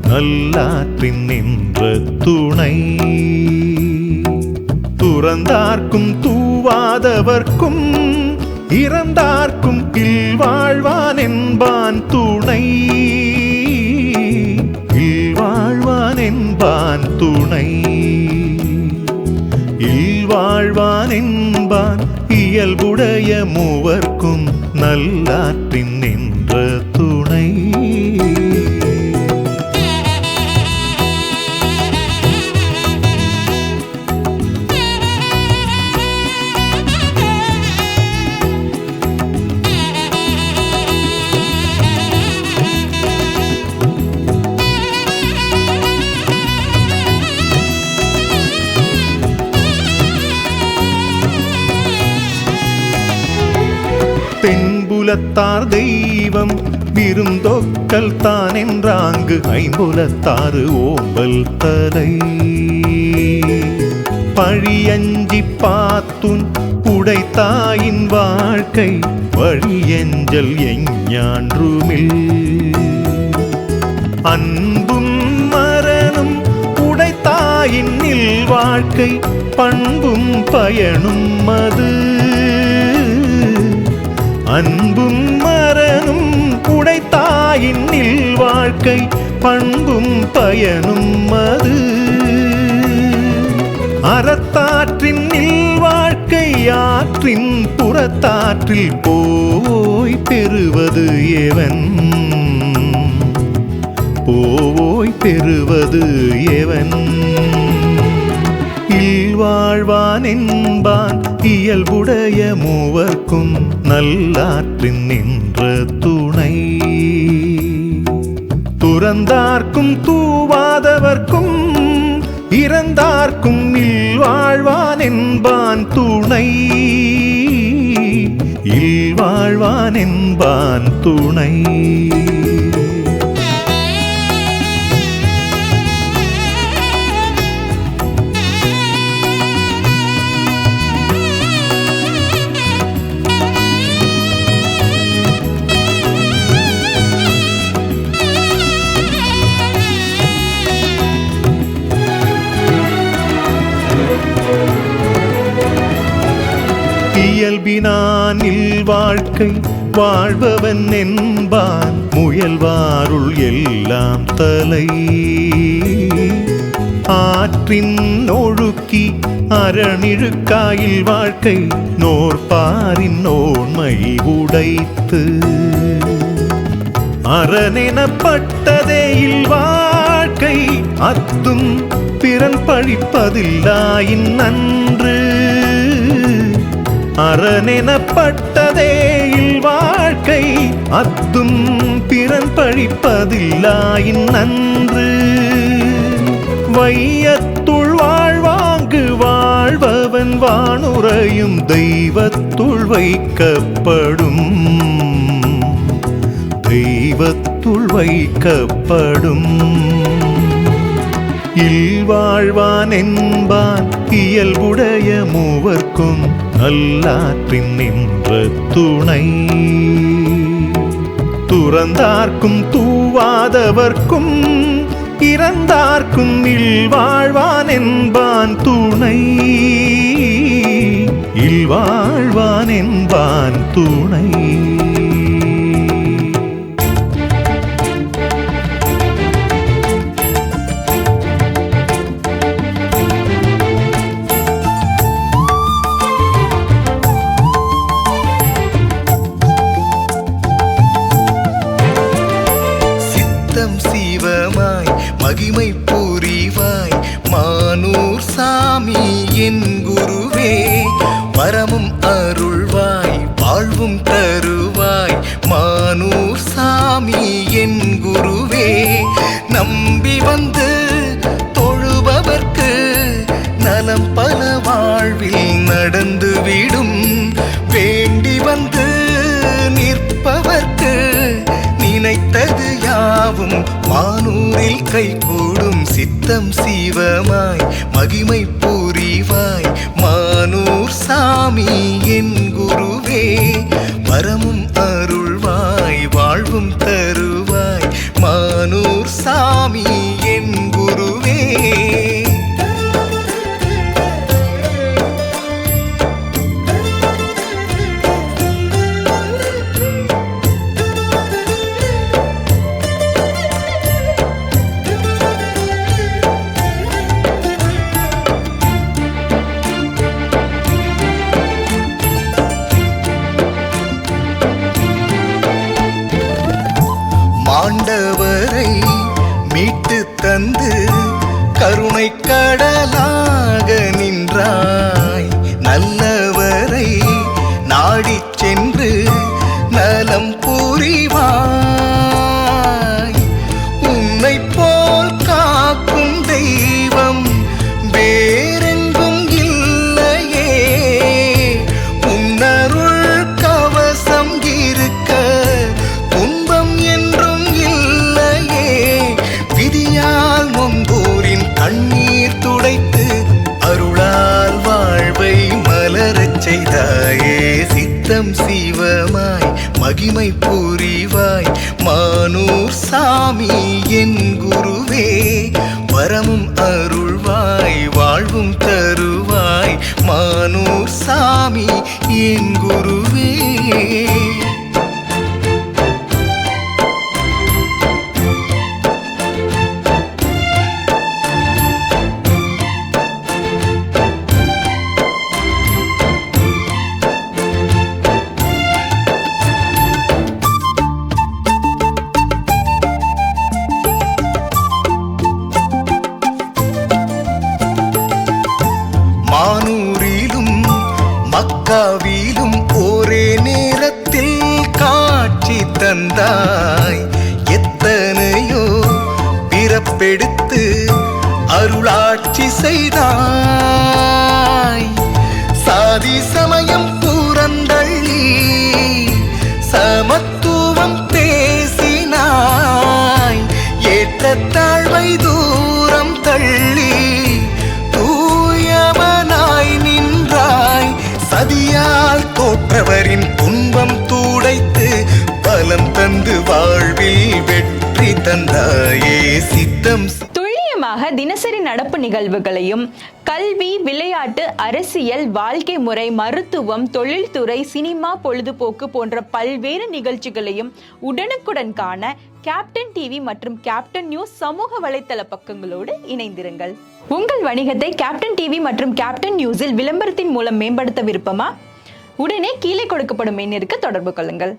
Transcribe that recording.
நல்லாற்றின் நின்ற துணை. துறந்தார்க்கும் தூவாதவர்க்கும் இறந்தார்க்கும் இல்வாழ்வான் என்பான் துணை. இல்வாழ்வான் என்பான் துணை. இல்வாழ்வான் என்பான் இயல்புடைய மூவர்க்கும் நல்லாற்றின் நின்ற துணை. தென்புலத்தார் தெய்வம் விருந்தொக்கல் தான் என்றாங்கு ஐம்புலத்தாறு ஓம்பல் தலை. பழியஞ்சி பாத்துன் உடைத்தாயின் வாழ்க்கை வழியஞ்சல் எஞ்ஞான்றுமில். அன்பும் மரணும் உடைத்தாயின் நில் வாழ்க்கை பண்பும் பயனும் மது. அன்பும் மரணும் உடைத்தாயின் நில் வாழ்க்கை பண்பும் பயனும் மது. அறத்தாற்றின் நில் வாழ்க்கை ஆற்றின் புறத்தாற்றில் போய் பெறுவது எவன். போய் பெறுவது எவன். இல்வாழ்வான் என்பான் இயல்புடைய மூவர்க்கும் நல்லாற்றின் நின்ற துணை. துறந்தார்க்கும் தூவாதவர்க்கும் இறந்தார்க்கும் இல்வாழ்வான் என்பான் துணை. இல்வாழ்வான் என்பான் துணை. இயல்பினானில் வாழ்க்கை வாழ்பவன் என்பான் முயல்வாருள் எல்லாம் தலை. ஆற்றின் ஒழுக்கி அரணிழுக்காயில் வாழ்க்கை நோற்பாரின் நோன்மை உடைத்து. அரணெனப்பட்டதே இல் வாழ்க்கை அத்தும் பிறன் பழிப்பதில்லாயின் நன்று. அரணெனப்பட்டதே இல் வாழ்க்கை அத்தும் பிறன் பழிப்பதில்லாயின் நன்று. வையத்துள் வாழ்வாங்கு வாழ்பவன் வானுரையும் தெய்வத்துள் வைக்கப்படும். தெய்வத்துள் வைக்கப்படும். இல்வாழ்வான் என்பான் இயல்புடைய மூவர்க்கும் நல்லாற்றின் நின்ற துணை. துறந்தார்க்கும் தூவாதவர்க்கும் இறந்தார்க்கும் இல்வாழ்வான் என்பான் துணை. இல்வாழ்வான் என்பான் துணை. சிவமாய் மகிமை புரிவாய் மானூர் சாமி என் குருவே. வரமும் அருள்வாய் வாழ்வும் தருவாய் மானூர் சாமி என் குருவே. நம்பி வந்து தொழுபவர்க்கு நலம் பல வாழ்வில் நடந்துவிடும். வேண்டி வந்து நிற்பவர்க்கு நினைத்தது யாவும் வானூரில் கைகூடும். சித்தம் சிவமாய் மகிமை புரிவாய் மானூர் சாமி என் குருவே. வரமும் அருள்வாய் வாழ்வும் தருவாய் மானூர் சாமி என் குருவே. மாண்டவரை மீட்டு தந்து கருணை கடலாக நின்றாய். நல்லவரை நாடிச் சென்று நலம் புரிவாய். உன்னை போல் காக்கும் தெய்வம் வேறெங்கும் இல்லையே. உன்னருள் கவசம் இருக்க துன்பம் என்றும் இல்லையே. விதியால் நொந்தோரின் கண்ணீர் துடைத்து அருளால் வாழ்வை மலரச் செய்தாயே. சித்தம் சிவமாய் மகிமை புரிவாய் மானூர் சாமி என் குருவே. வரமும் அருள்வாய் வாழ்வும் தருவாய் மானூர் சாமி என் குருவே. மானூரிலும் மக்காவிலும் ஒரே நேரத்தில் காட்சி தந்தாய். எத்தனையோ பிறப்பெடுத்து அருளாட்சி செய்தாய். சாதி சமயம் புறந்தள்ளி சமத்துவம் பேசினாய். ஏற்றத்தாழ்வை தூரம் தள்ளி சதியால் தோற்றவரின் துன்பம் துடைத்து பலம் தந்து வாழ்வில் வெற்றி தந்தாயே. சித்தம் துல்லியமாக தினசரி நடப்பு நிகழ்வுகளையும் கல்வி, விளையாட்டு, அரசியல், வாழ்க்கை முறை, மருத்துவம், தொழில்துறை, சினிமா, பொழுதுபோக்கு போன்ற பல்வேறு நிகழ்ச்சிகளையும் உடனுக்குடன் காண கேப்டன் டிவி மற்றும் கேப்டன் நியூஸ் சமூக வலைத்தள பக்கங்களோடு இணைந்திருங்கள். உங்கள் வணிகத்தை கேப்டன் டிவி மற்றும் கேப்டன் நியூஸில் விளம்பரத்தின் மூலம் மேம்படுத்த விருப்பமா? உடனே கீழே கொடுக்கப்படும் எண்ணிற்கு தொடர்பு கொள்ளுங்கள்.